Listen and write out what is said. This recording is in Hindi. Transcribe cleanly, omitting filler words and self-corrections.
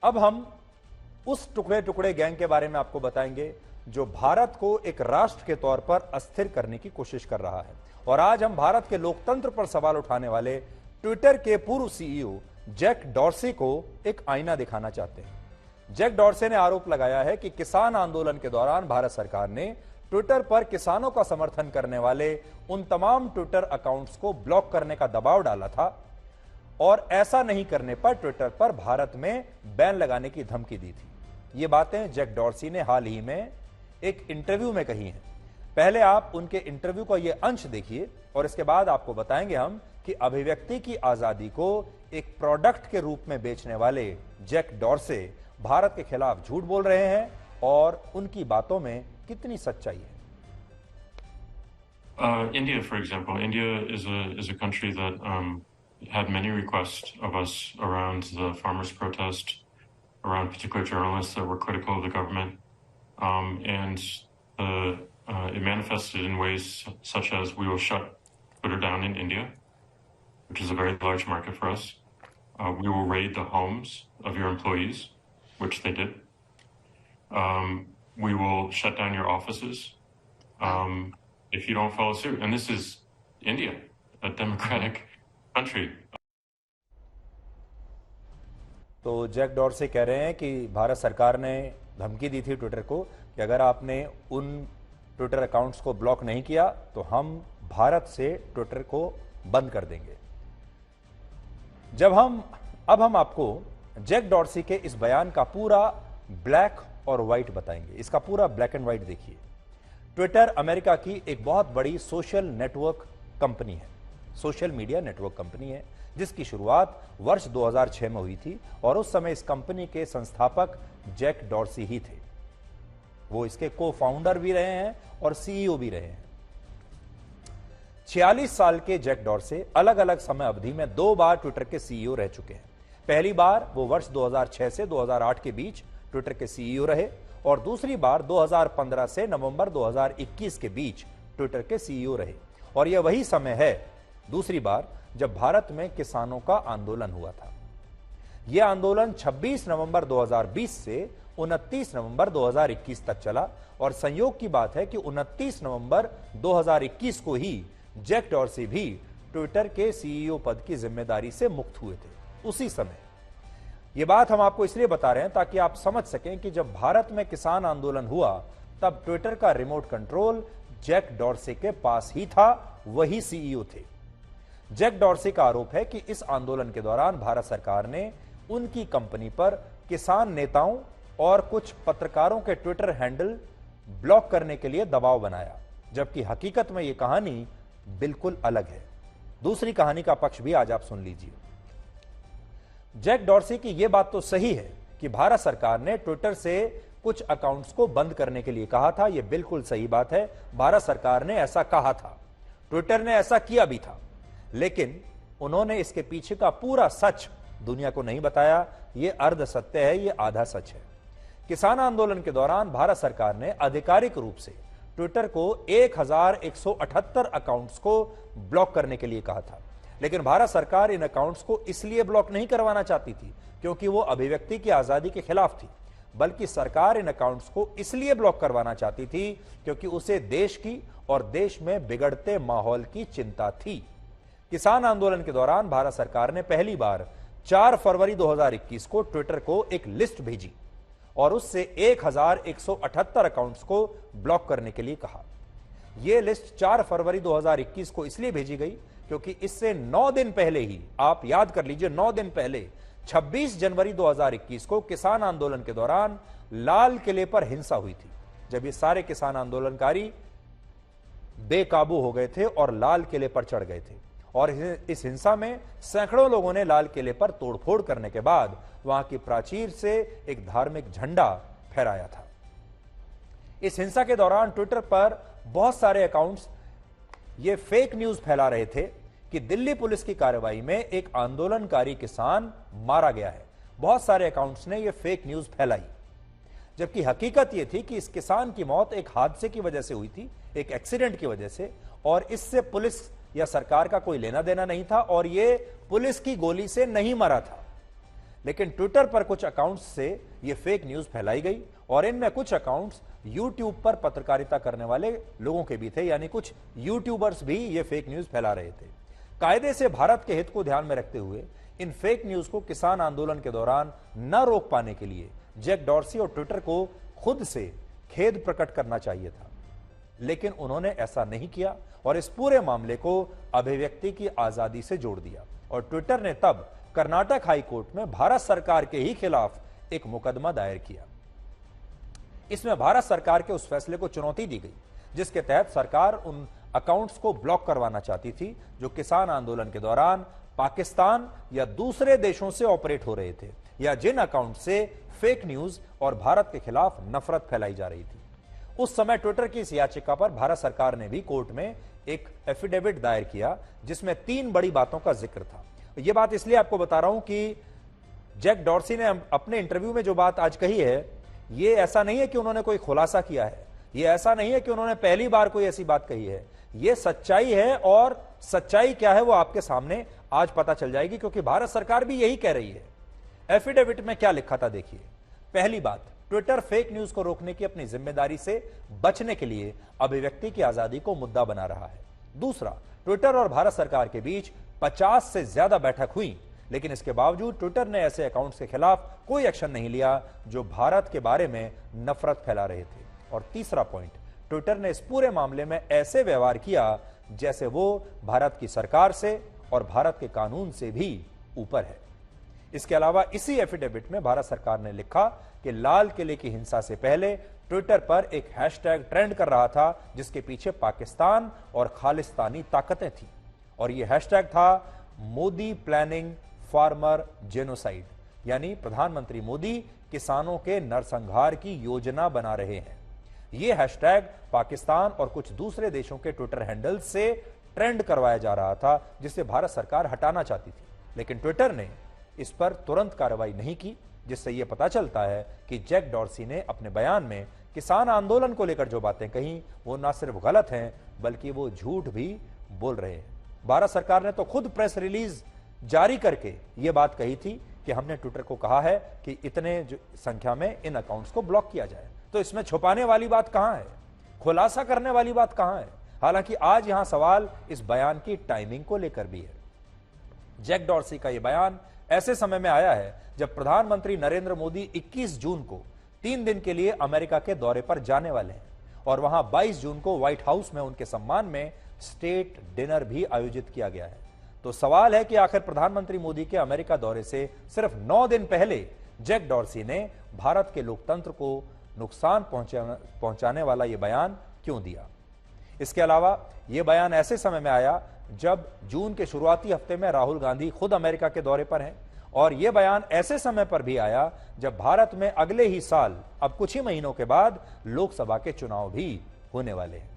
अब हम उस टुकड़े टुकड़े गैंग के बारे में आपको बताएंगे जो भारत को एक राष्ट्र के तौर पर अस्थिर करने की कोशिश कर रहा है। और आज हम भारत के लोकतंत्र पर सवाल उठाने वाले ट्विटर के पूर्व सीईओ जैक डॉर्सी को एक आईना दिखाना चाहते हैं। जैक डॉर्सी ने आरोप लगाया है कि किसान आंदोलन के दौरान भारत सरकार ने ट्विटर पर किसानों का समर्थन करने वाले उन तमाम ट्विटर अकाउंट्स को ब्लॉक करने का दबाव डाला था और ऐसा नहीं करने पर ट्विटर पर भारत में बैन लगाने की धमकी दी थी। ये बातें जैक डॉर्सी ने हाल ही में एक इंटरव्यू में कही हैं। पहले आप उनके इंटरव्यू का यह अंश देखिए और इसके बाद आपको बताएंगे हम कि अभिव्यक्ति की आजादी को एक प्रोडक्ट के रूप में बेचने वाले जैक डॉर्सी भारत के खिलाफ झूठ बोल रहे हैं और उनकी बातों में कितनी सच्चाई है। India, for example, India is a country that had many requests of us around the farmers' protest, around particular journalists that were critical of the government, and it manifested in ways such as we will shut Twitter down in India, which is a very large market for us. We will raid the homes of your employees, which they did. We will shut down your offices if you don't follow suit. And this is India, a democratic country. तो जैक डॉर्सी कह रहे हैं कि भारत सरकार ने धमकी दी थी ट्विटर को कि अगर आपने उन ट्विटर अकाउंट्स को ब्लॉक नहीं किया तो हम भारत से ट्विटर को बंद कर देंगे। अब हम आपको जैक डॉर्सी के इस बयान का पूरा ब्लैक और व्हाइट बताएंगे। इसका पूरा ब्लैक एंड व्हाइट देखिए। ट्विटर अमेरिका की एक बहुत बड़ी सोशल नेटवर्क कंपनी है, सोशल मीडिया नेटवर्क कंपनी है, जिसकी शुरुआत वर्ष 2006 में हुई थी और उस समय इस कंपनी के संस्थापक जैक डॉर्सी ही थे। वो इसके को फाउंडर भी रहे हैं और सीईओ भी रहे हैं। 46 साल के जैक डॉर्सी अलग अलग समय अवधि में 2 बार ट्विटर के सीईओ रह चुके हैं। पहली बार वो वर्ष 2006 से 2008 के बीच ट्विटर के सीईओ रहे और दूसरी बार 2015 से नवंबर 2021 के बीच ट्विटर के सीईओ रहे। और यह वही समय है, दूसरी बार, जब भारत में किसानों का आंदोलन हुआ था। यह आंदोलन 26 नवंबर 2020 से 29 नवंबर 2021 तक चला और संयोग की बात है कि 29 नवंबर 2021 को ही जैक डॉर्सी भी ट्विटर के सीईओ पद की जिम्मेदारी से मुक्त हुए थे। उसी समय यह बात हम आपको इसलिए बता रहे हैं ताकि आप समझ सकें कि जब भारत में किसान आंदोलन हुआ तब ट्विटर का रिमोट कंट्रोल जैक डॉर्सी के पास ही था, वही सीईओ थे। जैक डॉर्सी का आरोप है कि इस आंदोलन के दौरान भारत सरकार ने उनकी कंपनी पर किसान नेताओं और कुछ पत्रकारों के ट्विटर हैंडल ब्लॉक करने के लिए दबाव बनाया, जबकि हकीकत में यह कहानी बिल्कुल अलग है। दूसरी कहानी का पक्ष भी आज आप सुन लीजिए। जैक डॉर्सी की यह बात तो सही है कि भारत सरकार ने ट्विटर से कुछ अकाउंट्स को बंद करने के लिए कहा था। यह बिल्कुल सही बात है, भारत सरकार ने ऐसा कहा था, ट्विटर ने ऐसा किया भी था, लेकिन उन्होंने इसके पीछे का पूरा सच दुनिया को नहीं बताया। यह अर्ध सत्य है, यह आधा सच है। किसान आंदोलन के दौरान भारत सरकार ने आधिकारिक रूप से ट्विटर को 1178 अकाउंट्स को ब्लॉक करने के लिए कहा था, लेकिन भारत सरकार इन अकाउंट्स को इसलिए ब्लॉक नहीं करवाना चाहती थी क्योंकि वो अभिव्यक्ति की आजादी के खिलाफ थी, बल्कि सरकार इन अकाउंट्स को इसलिए ब्लॉक करवाना चाहती थी क्योंकि उसे देश की और देश में बिगड़ते माहौल की चिंता थी। किसान आंदोलन के दौरान भारत सरकार ने पहली बार 4 फरवरी 2021 को ट्विटर को एक लिस्ट भेजी और उससे 1178 अकाउंट्स को ब्लॉक करने के लिए कहा। यह लिस्ट 4 फरवरी 2021 को इसलिए भेजी गई क्योंकि इससे 9 दिन पहले ही, आप याद कर लीजिए, 9 दिन पहले 26 जनवरी 2021 को किसान आंदोलन के दौरान लाल किले पर हिंसा हुई थी, जब ये सारे किसान आंदोलनकारी बेकाबू हो गए थे और लाल किले पर चढ़ गए थे। और इस हिंसा में सैकड़ों लोगों ने लाल किले पर तोड़फोड़ करने के बाद वहां की प्राचीर से एक धार्मिक झंडा फहराया था। इस हिंसा के दौरान ट्विटर पर बहुत सारे अकाउंट्स ये फेक न्यूज फैला रहे थे कि दिल्ली पुलिस की कार्रवाई में एक आंदोलनकारी किसान मारा गया है। बहुत सारे अकाउंट्स ने यह फेक न्यूज फैलाई, जबकि हकीकत यह थी कि इस किसान की मौत एक हादसे की वजह से हुई थी, एक एक्सीडेंट की वजह से, और इससे पुलिस या सरकार का कोई लेना देना नहीं था और यह पुलिस की गोली से नहीं मरा था। लेकिन ट्विटर पर कुछ अकाउंट्स से यह फेक न्यूज फैलाई गई और इनमें कुछ अकाउंट्स यूट्यूब पर पत्रकारिता करने वाले लोगों के भी थे, यानी कुछ यूट्यूबर्स भी ये फेक न्यूज फैला रहे थे। कायदे से भारत के हित को ध्यान में रखते हुए इन फेक न्यूज को किसान आंदोलन के दौरान न रोक पाने के लिए जैक डॉर्सी और ट्विटर को खुद से खेद प्रकट करना चाहिए था, लेकिन उन्होंने ऐसा नहीं किया और इस पूरे मामले को अभिव्यक्ति की आजादी से जोड़ दिया। और ट्विटर ने तब कर्नाटक हाई कोर्ट में भारत सरकार के ही खिलाफ एक मुकदमा दायर किया। इसमें भारत सरकार के उस फैसले को चुनौती दी गई जिसके तहत सरकार उन अकाउंट्स को ब्लॉक करवाना चाहती थी जो किसान आंदोलन के दौरान पाकिस्तान या दूसरे देशों से ऑपरेट हो रहे थे, या जिन अकाउंट से फेक न्यूज और भारत के खिलाफ नफरत फैलाई जा रही थी। उस समय ट्विटर की इस याचिका पर भारत सरकार ने भी कोर्ट में एक एफिडेविट दायर किया जिसमें 3 बड़ी बातों का जिक्र था। यह बात इसलिए आपको बता रहा हूं कि जैक डॉर्सी ने अपने इंटरव्यू में जो बात आज कही है, यह ऐसा नहीं है कि उन्होंने कोई खुलासा किया है, यह ऐसा नहीं है कि उन्होंने पहली बार कोई ऐसी बात कही है। यह सच्चाई है और सच्चाई क्या है वो आपके सामने आज पता चल जाएगी, क्योंकि भारत सरकार भी यही कह रही है। एफिडेविट में क्या लिखा था देखिए। पहली बात, ट्विटर फेक न्यूज को रोकने की अपनी जिम्मेदारी से बचने के लिए अभिव्यक्ति की आजादी को मुद्दा बना रहा है। दूसरा, ट्विटर और भारत सरकार के बीच 50 से ज्यादा बैठक हुई, लेकिन इसके बावजूद ट्विटर ने ऐसे अकाउंट्स के खिलाफ कोई एक्शन नहीं लिया जो भारत के बारे में नफरत फैला रहे थे। और तीसरा पॉइंट, ट्विटर ने इस पूरे मामले में ऐसे व्यवहार किया जैसे वो भारत की सरकार से और भारत के कानून से भी ऊपर है। इसके अलावा इसी एफिडेविट में भारत सरकार ने लिखा कि लाल किले की हिंसा से पहले ट्विटर पर एक हैशटैग ट्रेंड कर रहा था जिसके पीछे पाकिस्तान और खालिस्तानी ताकतें थी, और यह हैशटैग था मोदी प्लानिंग फार्मर जेनोसाइड, यानी प्रधानमंत्री मोदी किसानों के नरसंहार की योजना बना रहे हैं। यह हैशटैग पाकिस्तान और कुछ दूसरे देशों के ट्विटर हैंडल से ट्रेंड करवाया जा रहा था जिसे भारत सरकार हटाना चाहती थी, लेकिन ट्विटर ने इस पर तुरंत कार्रवाई नहीं की, जिससे यह पता चलता है कि जैक डॉर्सी ने अपने बयान में किसान आंदोलन को लेकर जो बातें कही वो न सिर्फ गलत हैं बल्कि वो झूठ भी बोल रहे हैं। भारत सरकार ने तो खुद प्रेस रिलीज जारी करके यह बात कही थी कि हमने ट्विटर को कहा है कि इतने संख्या में इन अकाउंट्स को ब्लॉक किया जाए। तो इसमें छुपाने वाली बात कहां है, खुलासा करने वाली बात कहां है? हालांकि आज यहां सवाल इस बयान की टाइमिंग को लेकर भी है। जैक डॉर्सी का यह बयान ऐसे समय में आया है जब प्रधानमंत्री नरेंद्र मोदी 21 जून को 3 दिन के लिए अमेरिका के दौरे पर जाने वाले हैं और वहां 22 जून को व्हाइट हाउस में उनके सम्मान में स्टेट डिनर भी आयोजित किया गया है। तो सवाल है कि आखिर प्रधानमंत्री मोदी के अमेरिका दौरे से सिर्फ 9 दिन पहले जैक डॉर्सी ने भारत के लोकतंत्र को नुकसान पहुंचाने वाला यह बयान क्यों दिया? इसके अलावा यह बयान ऐसे समय में आया जब जून के शुरुआती हफ्ते में राहुल गांधी खुद अमेरिका के दौरे पर हैं, और यह बयान ऐसे समय पर भी आया जब भारत में अगले ही साल, अब कुछ ही महीनों के बाद, लोकसभा के चुनाव भी होने वाले हैं।